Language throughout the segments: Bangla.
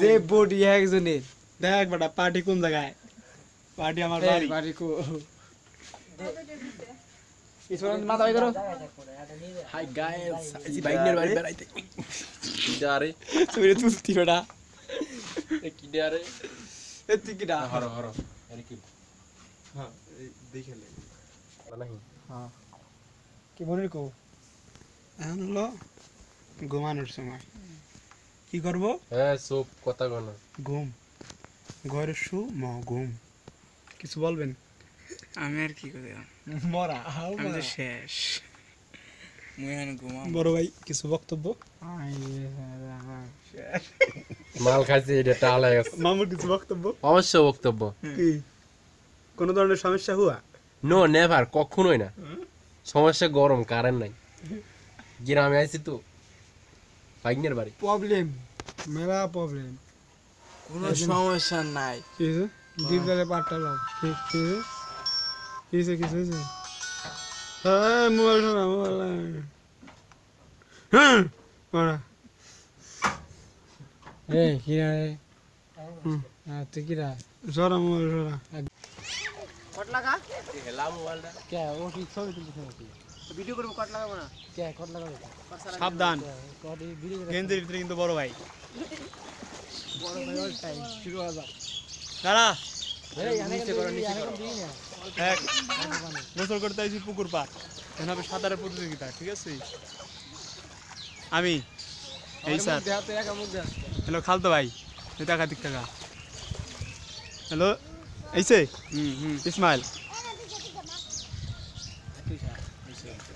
যে বডি একজনের দেখ বেটা পার্টি কোন জায়গায় পার্টি আমার বাড়ি বাড়ি কো ইসরান মাথা বাই করো হাই গাইস আজি বাইনের বাড়ি বেড়াইতে কিডারে তুই তুলতি বেটা কিডারে এতি কিডা হর হর আরে কি হ্যাঁ দেখেলে নাই হ্যাঁ কি মনির কো এখন হলো ঘুমানোর সময় কি করব হ্যাঁ সব কথা গনা ঘুম ঘরে শু ঘুম কিছু বলবেন আমি আর কি করে মরা আমি তো শেষ মুই এখন ঘুমাম বড় ভাই কিছু বক্তব্য মাল খাইছে এটা টালা গেছে মামুর কিছু বক্তব্য অবশ্য বক্তব্য কি কোন ধরনের সমস্যা হুয়া নো নেভার কখনোই না সমস্যা গরম কারেন্ট নাই গ্রামে আইছি তো বাইনের বাড়ি প্রবলেম মেলা প্রবলেম কোনো সমস্যা নাই কিছু ডিপদারে পাটটা লাও কিছু কিছু কিছু হ্যাঁ মোবাইল না মোবাইল হ্যাঁ ওরা এই কি রে তুই কি রা জরা মোবাইল জরা কট লাগা হেলা মোবাইলটা কে ও কি ছবি তুলতে ভিডিও করব কট লাগাবো না কে কট লাগাবো সাবধান কট ভিডিও গেন্দের ভিতরে কিন্তু বড় ভাই বড় ভাই অল টাইম শুরু হওয়া যাক কারা এই নিচে করো নিচে করো এক গোসল করতে আইছি পুকুর পাড় এখন হবে সাঁতারের প্রতিযোগিতা ঠিক আছে আমি এই স্যার দেহাতে একা মুখ দে হ্যালো খালতো ভাই টাকা দিক টাকা হ্যালো এইসে ইসমাইল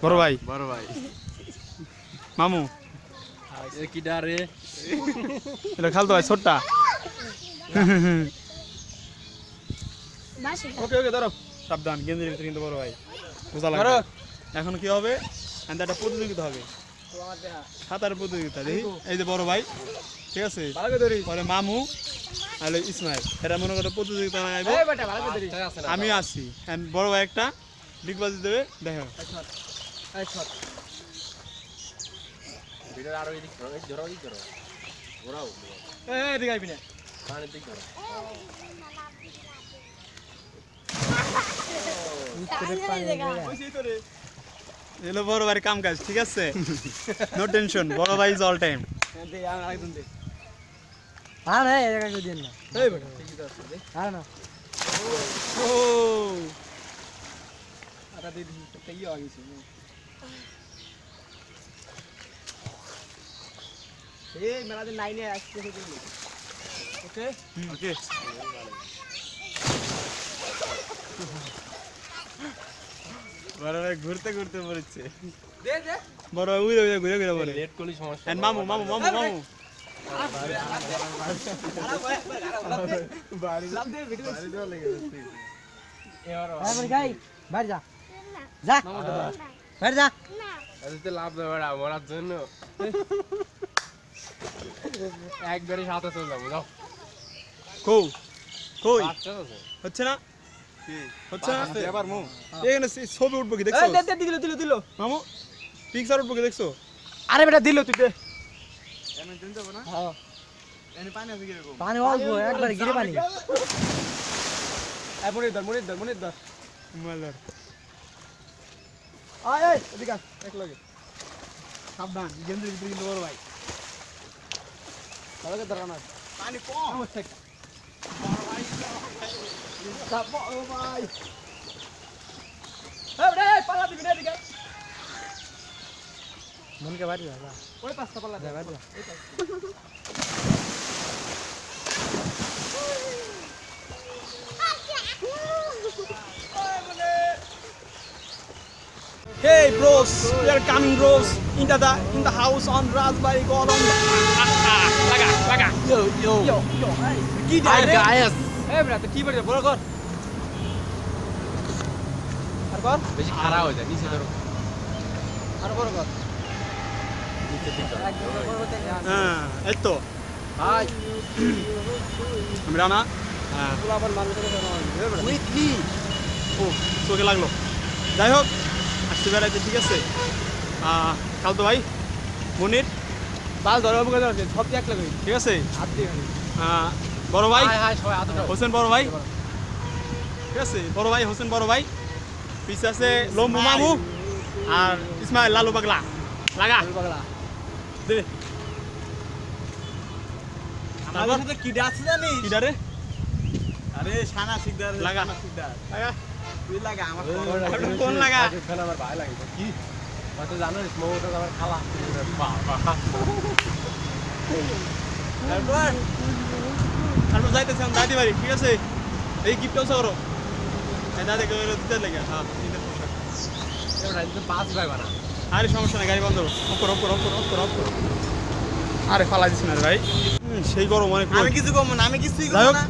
বড় ভাই মামু এ কিডারে হ্যালো খালতো ভাই ছোট্টা ওকে ওকে ধরো সাবধান গেন্দের ভিতরে কিন্তু বড় ভাই বোঝা লাগবে এখন কি হবে একটা প্রতিযোগিতা হবে সাঁতারের প্রতিযোগিতা দেখি এই যে বড় ভাই ঠিক আছে পরে মামু আর ইসমাইল এরা মনে করো প্রতিযোগিতা নাইবে আমি আসছি বড় ভাই একটা ডিগবাজি দেবে দেখো ভিডিও আর ওই দিক ধরো ওই ধরো ঘোরাও এই দিকে আইবি না পানি দিক ধরো এলো বড় ভাইয়ের কাম কাজ ঠিক আছে নো টেনশন বড় ভাই ইজ অল টাইম আরে এই জায়গা কই দেন না এই বেটা আরে না ও আটা দিদি তো ইয়ে হয়ে গেছে এই মেলা দিন লাইনে আসছে দেখি ওকে ওকে বড় ভাই ঘুরতে ঘুরতে পড়ছে দে দে বড় ভাই উড়ে উড়ে ঘুরে ঘুরে পড়ে লেট করলে সমস্যা এন্ড মামু মামু মামু মামু বাড়ি লাভ দে ভিডিও বাড়ি চলে গেছে এবার গাই বাইরে যা যা বাইরে যা আজকে লাভ দেবে না মরার জন্য একবারে সাথে চলে যাবো যাও কই কই আচ্ছা আছে হচ্ছে না হচ্ছে না এবার মু এখানে ছবি উঠবো কি দেখছো দে দে দিল মামু পিকচার উঠবো কি দেখছো আরে বেটা দিল তুই দে এমন দিন যাব না হ্যাঁ এনে পানি আছে কি রকম পানি অল্প একবার গিরে পানি এই মনির ধর মালার আয় আয় এদিকে এক লাগে সাবধান গেন্দ্রের ভিতরে কিন্তু বড় ভাই তাহলে ধর না পানি কম ঠিক চাপ ও ভাই এই রে পালা দিবি না এদিকে মনকে বাড়ি যা ওই পাঁচটা পালা দে বাড়ি যা Hey bros, we are coming bros in the house on Raspberry Column. Laga. yo কি হাই ডাইরে গাইস এই বেটা তুই কি বলছিস বড় কর আর কর বেশি খারাপ হয়ে যায় নিচে ধরো আর বড় কর নিচে দিক ধরো হ্যাঁ এই তো হাই আমরা না হ্যাঁ পুরো আবার মানুষ উইথলি ও চোখে লাগলো যাই হোক আসতে বেড়াইতে ঠিক আছে খালতো ভাই মনির বাস ধরে অবগত আছে সব এক লাগে ঠিক আছে আপনি খালি বড় ভাই হাই সবাই হাতে দাও হোসেন বড় ভাই ঠিক আছে বড় ভাই হোসেন বড় ভাই পিছে আছে লম্বু মামু আর ইসমাইল লালু পাগলা লাগা পাগলা দে আমাদের সাথে কি আছে জানিস কি ডারে আরে সানা শিকদার লাগা শিকদার লাগা তুই লাগা আমার কোন লাগা ফেলে আমার ভাই লাগে কি হয়তো জানোস মোটা আমার খালা বাবা তারপর যাইতেছি আমি দাদি বাড়ি ঠিক আছে এই গিফটটাও করো এই দাদি দিতে লাগে হ্যাঁ ঈদের পোশাক এটা তো 5 ভাই বানা আরে সমস্যা নাই গাড়ি বন্ধ অপর আরে ফালা দিস না রে ভাই সেই গরম অনেক আমি কিছু কম না আমি কিছুই যাই কম হোক না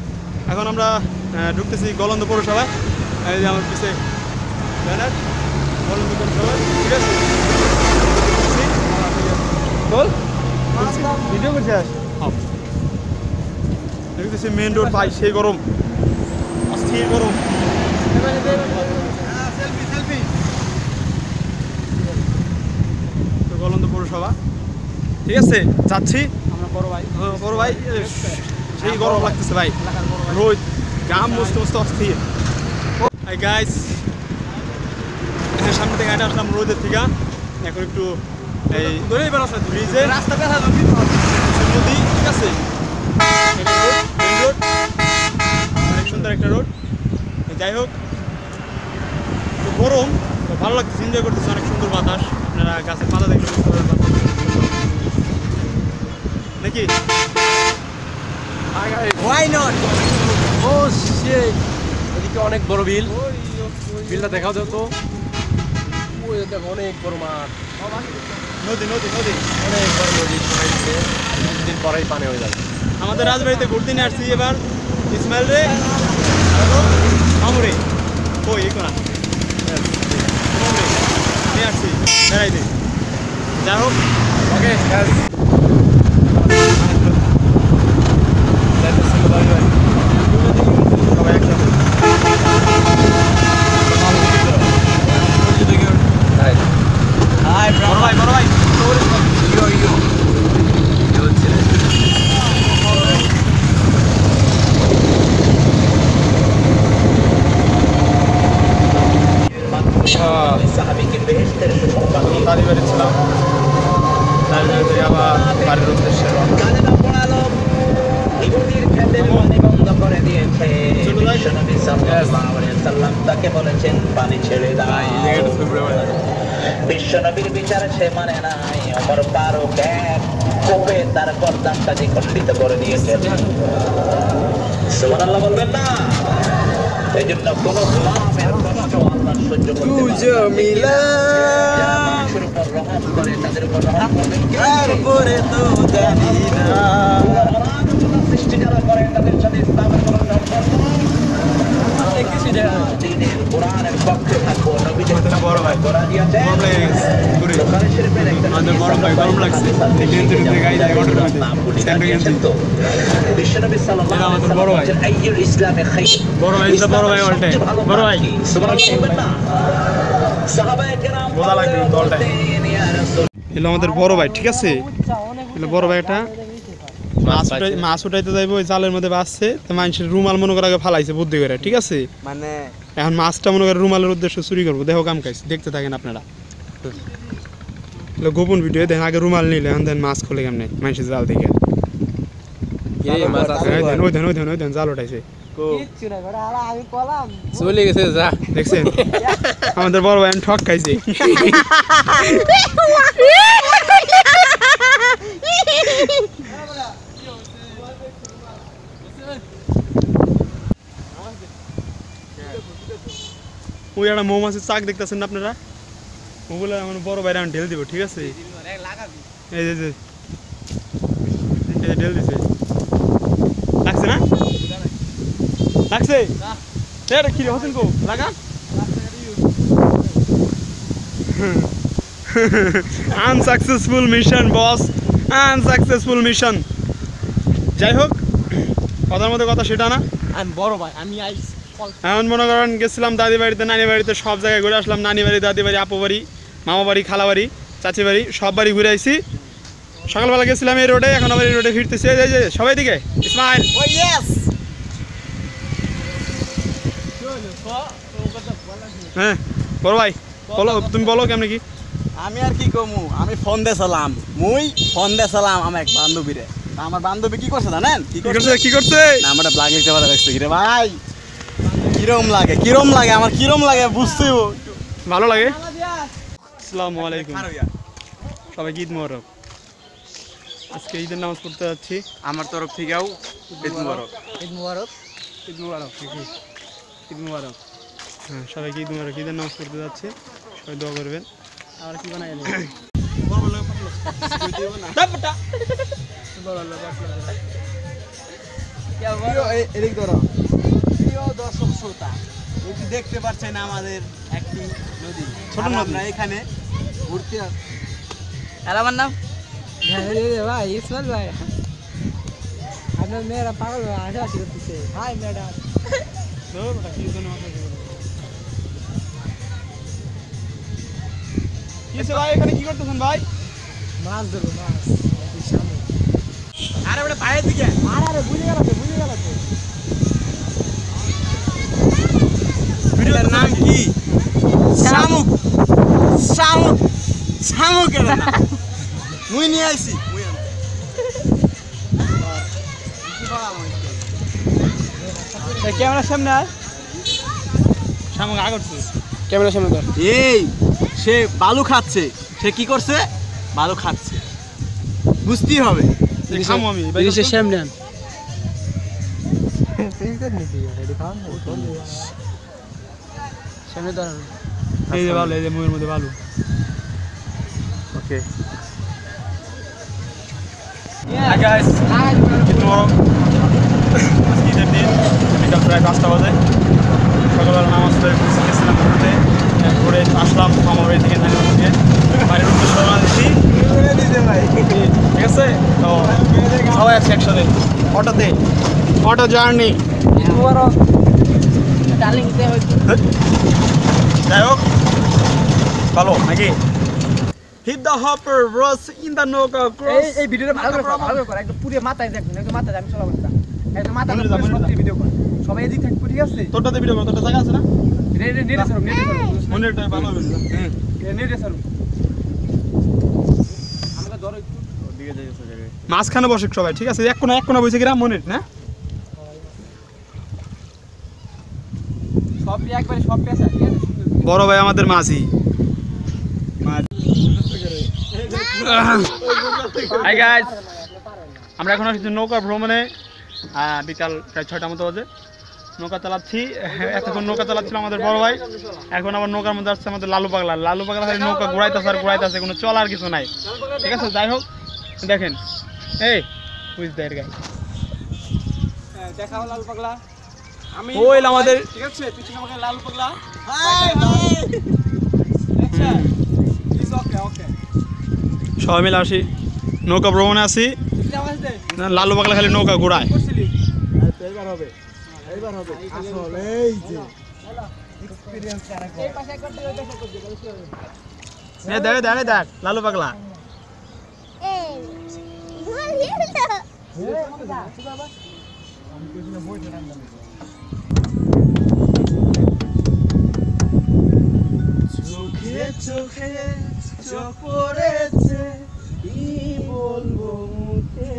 এখন আমরা ঢুকতেছি গলন্দ পৌরসভায় এই যে আমার পিছে ব্যানার গলন্দ পৌরসভায় ঠিক আছে বল ভিডিও করছিস দেখতেছি মেন রোড ভাই সেই গরম অস্থির গরম সেলফি সেলফি তো গলন্দ পৌরসভা ঠিক আছে যাচ্ছি আমরা বড় ভাই সেই গরম লাগতেছে ভাই রোদ গাম মস্ত অস্থির হাই গাইস সামনে থেকে হেঁটে আসলাম রোদের থেকে এখন একটু এই ধরেই বেরোস ব্রিজে রাস্তা দেখা যাবে নদী ঠিক আছে মেন রোড অনেক সুন্দর একটা রোড যাই হোক তো গরম তো ভালো লাগতেছে এনজয় করতেছে অনেক সুন্দর বাতাস আপনারা গাছের পাতা দেখলে বুঝতে পারবেন নাকি হোয়াই নট ও শিট এদিকে অনেক বড় বিল বিলটা দেখাও দাও তো ওই দেখো অনেক বড় মাঠ নদী নদী নদী অনেক বড় নদী হয়েছে দিন পরেই পানি হয়ে যাবে আমাদের রাজবাড়িতে ঘুরতে নিয়ে আসছি এবার ইসমাইল রে মামুরে ওই এই কোনা নিয়ে আসছি বেড়াইতে যাই হোক ওকে সবাই একসাথে হাই বড় ভাই দাদি বাড়ি ছিলাম দাদি বাড়ি থেকে আবার বাড়ির উদ্দেশ্যে তাকে বলেছেন পানি ছেড়ে দাও বিশ্বনবীর বিচার সে মানে নাই অমর ফারুক এক কোপে তার গর্দানটা দ্বিখণ্ডিত করে দিয়েছেন সুবহানাল্লাহ বলবেন না এই জন্য কোন গোলামের কষ্ট আল্লাহ সহ্য করতে পারে না যারা মানুষের উপর রহম করে তাদের উপর রহম করবেন তারপরে তো জানি না সৃষ্টি যারা করে তাদের সাথে ইসলামের কোনো সম্পর্ক দিনের কোরআনের পক্ষে থাকবো নবীদের বড় ভাই কোরআন দিয়েছে গরম লেগে গেছে ঘুরে বুখারী শরীফের একটা আমাদের বড় ভাই গরম লাগছে গেঞ্জির উপরে গায়ে দিয়ে গরম লাগছে স্যান্ডো গেঞ্জি বিশ্বনবী সাল্লাল্লাহু আলাইহি ওয়াসাল্লাম বড় ভাই। বলেছেন আইয়ুল ইসলামে খায়র বড় ভাই এটা বড় ভাই উল্টে বড় ভাই সুবহানাল্লাহ বলবেন না সাহাবায়ে কেরাম বোঝা লাগবে দলটায়। ইয়া রাসূল এলো আমাদের বড় ভাই ঠিক আছে এলো বড় ভাই একটা মাছ উঠাইতে যাইবো ওই জালের মধ্যে বাসছে তো মানুষের রুমাল মনে করে আগে ফালাইছে বুদ্ধি করে ঠিক আছে মানে এখন মাছটা মনে করে রুমালের উদ্দেশ্য চুরি করবো দেখো কাম খাইছে দেখতে থাকেন আপনারা গোপন ভিডিও দেখেন আগে রুমাল নিলে এখন দেন মাছ খোলে কেমনে মানুষের জাল থেকে ওই দেন জাল উঠাইছে কিচ্ছু না ঘরে আলা আমি কলাম চলে গেছে যা দেখছেন আমাদের বড় ভাই ঠক খাইছে ওই একটা মৌমাছির চাক দেখতেছেন না আপনারা ওগুলো আমার বড় ভাইরা আমি ঢেল দিব ঠিক আছে এই যে ঢেল দিছে লাগছে না লাগছে কি রে হোসেন কো লাগা আনসাকসেসফুল মিশন বস আনসাকসেসফুল মিশন যাই হোক কথার মধ্যে কথা সেটা না আমি বড় ভাই আমি আইস এমন মনে করেন গেছিলাম দাদি বাড়িতে নানি বাড়িতে সব জায়গায় ঘুরে আসলাম নানি বাড়ি দাদি বাড়ি আপু বাড়ি মামা বাড়ি খালা বাড়ি চাচি বাড়ি সব বাড়ি ঘুরে আইছি সকালবেলা গেছিলাম এই রোডে, এখন আবার এই রোডে ফিরতেছি। এই যে সবাই দিকে ইসমাইল। ও ইয়েস। হ্যাঁ বড় ভাই বলো, তুমি বলো কেমন কি? আমি আর কি কমু, আমি ফোন দেছিলাম আমার এক বান্ধবীরে। আমার বান্ধবী কি করছে জানেন? কি করছে? না আমার ব্ল্যাক লিস্টে ভালো দেখছে রে ভাই। কিরম লাগে আমার, কিরম লাগে বুঝছি। ভালো লাগে। আসসালামু আলাইকুম সবাই, ঈদ মোবারক। আজকে ঈদের নামাজ পড়তে যাচ্ছি আমার তরফ থেকেও ঈদ মুবারক। হ্যাঁ সবাইকে ঈদ মোবারক। ঈদের নামাজ পড়তে যাচ্ছি, সবাই দোয়া করবেন। আর কি বানাই এদিক ধরো। প্রিয় দর্শক শ্রোতা, এটি দেখতে পাচ্ছেন আমাদের একটি নদী, ছোট আর নদী। আমরা এখানে ঘুরতে আর আমার নাম ভাই ইসমাইল ভাই। আপনার মেয়েরা পাগল আশাআশি করতেছে। High madam. ভাই এখানে কি করতেছেন ভাই? মাছ ধরবো মাছ। আরে ওটা বাইরের দিকে। আরে বুঝে গেল তো। ভিডিওটার নাম কি? শামুক। শামুকের নাম মুই নিয়ে আইছি। ক্যামেরার সামনে আর শামুক আগরছে। ক্যামেরার সামনে ধর। এই সে বালু খাচ্ছে, সে কি করছে? বালু খাচ্ছে, বুঝতেই হবে। খামো আমি বিদেশের সামনে আন। সামনে ধর। এই যে ভালো, এই যে মুয়ের মধ্যে ভালো। ওকে Hi guys, ঈদ মোবারক। আজকে ঈদের দিন, বিকাল প্রায় 5টা বাজে। সকালবেলা নামাজ পড়ে গেছিলাম ঘুরতে, ঘুরে আসলাম আমার বাড়ি থেকে, নানি থেকে বাড়ির উদ্দেশ্যে রওনা দিচ্ছি। ঠিক আছে, তো সবাই আছে একসাথে অটোতে, অটো জার্নি। ডার্লিং তে হইতো। যাই হোক ভালো নাকি? Hit the hopper, Ross in the Noga cross. এই ভিডিওটা ভালো করে একদম পুরো মাথায় দেখুন, একদম মাথায় আমি চলাবো না। একদম মাথায় মনে যা, মনে যা। ভিডিও কর। সবাই এদিক থাকবে, ঠিক আছে? তোরটাতে ভিডিও কর, তোরটা জায়গা আছে না? নেটে সরব। মনেরটাই ভালো হবে না? নেটে সরব। আমাকে ধরো একটু। মাঝখানে বসে সবাই, ঠিক আছে? এক কোনা বসে গেলাম মনের না। সব একবারে সব পেশা, ঠিক আছে? বড় ভাই আমাদের মাঝি। হাই গাইস, আমরা এখন আসছি নৌকা ভ্রমণে। বিকাল প্রায় 6টা মতো বাজে। নৌকা চালাচ্ছি, এতক্ষণ নৌকা চালাচ্ছিল আমাদের বড় ভাই, এখন আবার নৌকার মধ্যে আসছে আমাদের লালু পাগলা খালি নৌকা ঘুরাইতেছে, কোনো চলার কিছু নাই। ঠিক আছে, যাই হোক দেখেন, এই বুঝ দেয় গাই দেখাও লাল পাগলা। আমি ওই আমাদের ঠিক আছে, পিছনে আমাকে লাল পাগলা। ওকে। সবাই মিলে আসি, নৌকা ভ্রমণে আসি। লালু পাগলা খালি নৌকা ঘুরায়। এইবার হবে আসলে এই যে এক্সপেরিয়েন্স কারেক্ট। এই পাশে একবার দিয়ে দেখো তো বেশি হবে। দেখ লালু পাগলা। চোখে চোখে চোখ পড়েছে, কি বলবো মুখে,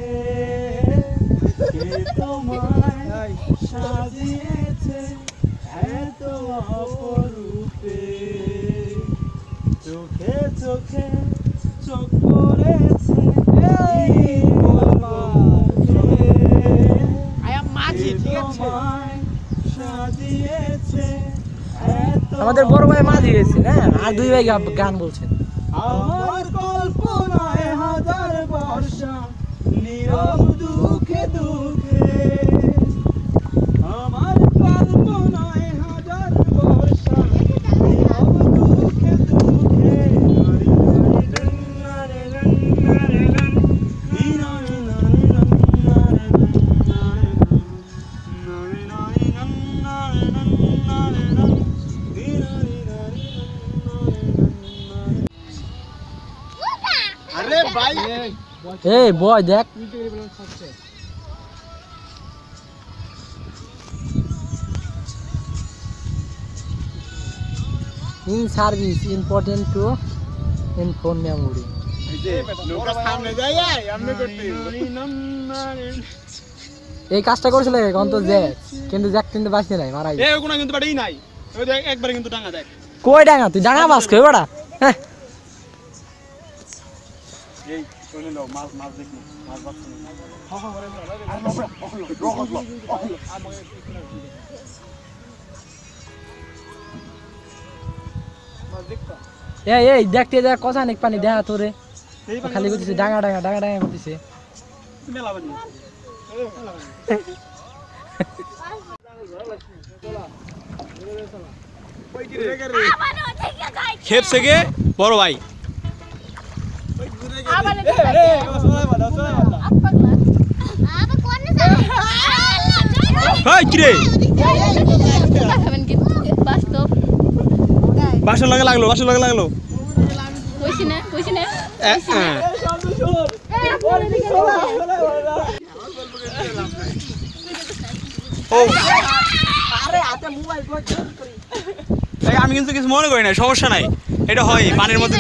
কে তোমায় সাজিয়েছে এত অপরূপে। চোখে চোখে চোখ পড়েছে, কি বলবো মুখে, কে তোমায় সাজিয়েছে এত। আমাদের বড় ভাই মাঝি গেছে না, আর দুই ভাই গান বলছেন। আমার কল্পনায় হাজার বর্ষা নীরব দুঃখে দুঃখে, আমার কল্পনায় হাজার বর্ষা নীরব দুঃখে দুঃখে। আরে ভাই এই বয় দেখ ইন সার্ভিস ইম্পর্টেন্ট টু ইনফোন মেমোরি এই কাজটা করছিল অন্ত জ্যাক কিন্তু জ্যাক কিন্তু বাঁচতে নাই মারা এই কোনো কিন্তু বাড়ি নাই ওই দেখ একবার কিন্তু টাঙ্গা দেখ কই ডাঙা তুই ডাঙা বাস কই বড়া হ্যাঁ এই চলে নাও মাছ মাছ দেখি মাছ বাচ্চা এই দেখতে দেখ কথা নেক পানি দেখা তোরে খালি কইতেছে ডাঙা ডাঙা ডাঙা ডাঙা কইতেছে মেলা বানি खेप से के बड़ो भाई बासर लगे लागलो আমি কিন্তু কিছু মনে করি না সমস্যা নাই এটা হয় পানির মধ্যে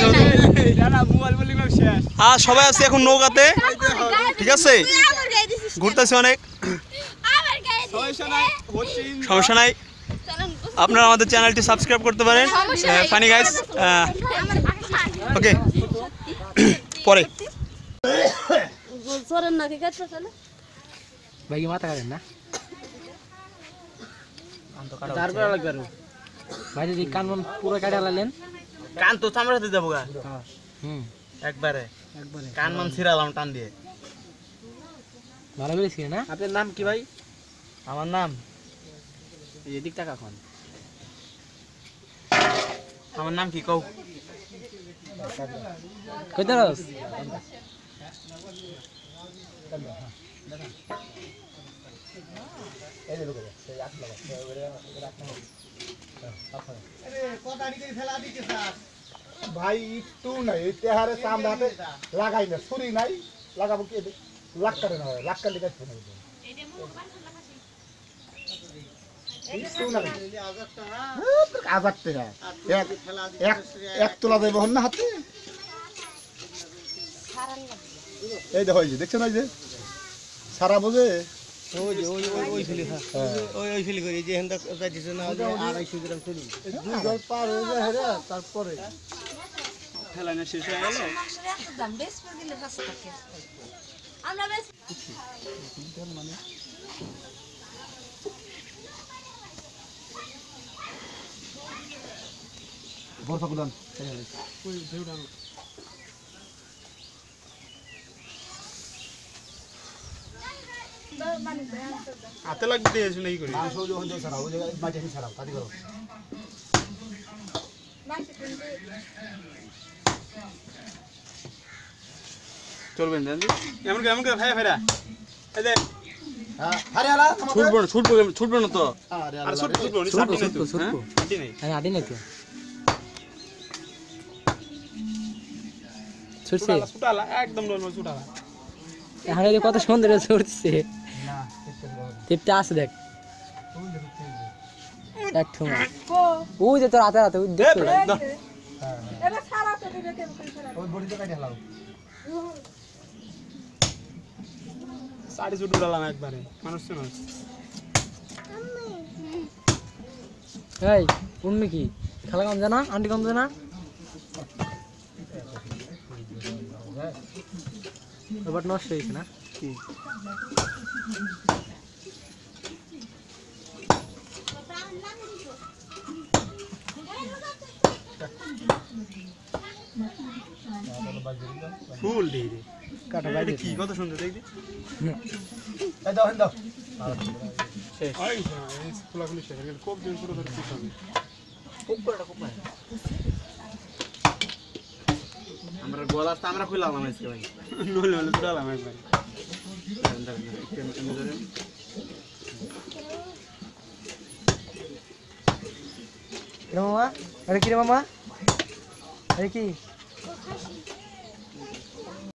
আর সবাই আছে এখন নৌকাতে ঠিক আছে ঘুরতেছে অনেক সমস্যা নাই আপনারা আমাদের চ্যানেলটি সাবস্ক্রাইব করতে পারেন ফানি গাইস ওকে পরে ভাই মাথা কাটেন না তারপর লাগবে আর ভাই যদি কান পুরো কাটা লালেন কান তো চামড়াতে যাবো গা একবারে একবারে কান মান ছিড়ালাম টান দিয়ে ভালো বলেছি না আপনার নাম কি ভাই আমার নাম এদিক টাকা এখন আমার নাম কি কও কইতে রস ভাই একটু নাই তেহারে চামড়াতে লাগাই না ছুরি নাই লাগাবো কি লাখ কাটে না লাখ কাটে গাছ না আজাদ টাকা এক তোলা দেবো না হাতে এই দেখো দেখছেন ওই যে সারা বোঝে তারপরে খেলানো শেষ হয়ে গেল বরফা গুলান হাতে লাগতে এসে নেই করি চলবেন জানি এমন করে ভাইয়া ফেরা এই যে ছুটবো না তো আর ছুটবো না সাটি নাই তো সাটি নাই আরে আদি নাই তো ছুটছে ছুটালা একদম নরমাল ছুটালা এখন এই কত সুন্দর ছুটছে না টিপটা আছে দেখ এক ঠুমা ওই যে তোর হাতে হাতে ওই দেখ এটা সারা তো দিবে ওই বডিতে কাটে লাও সাড়ে ছুটু ডালাম একবারে মানুষ শোনো এই উম্মি কি খালা কম জানা আন্টি কম জানা এবার নষ্ট হয়েছে না কি ফুল দিয়ে রে কাটা এটা কি কত সুন্দর দেখি এই দাও দাও শেষ এই ফুলাগুলি শেষ এর কোপ দিন পুরো ধরে পিছ হবে আমরা গলাটা আমরা খুলাম আজকে ভাই নলে নলে পুরালাম একবার কিরে মামা আরে কি রে মামা আরে কি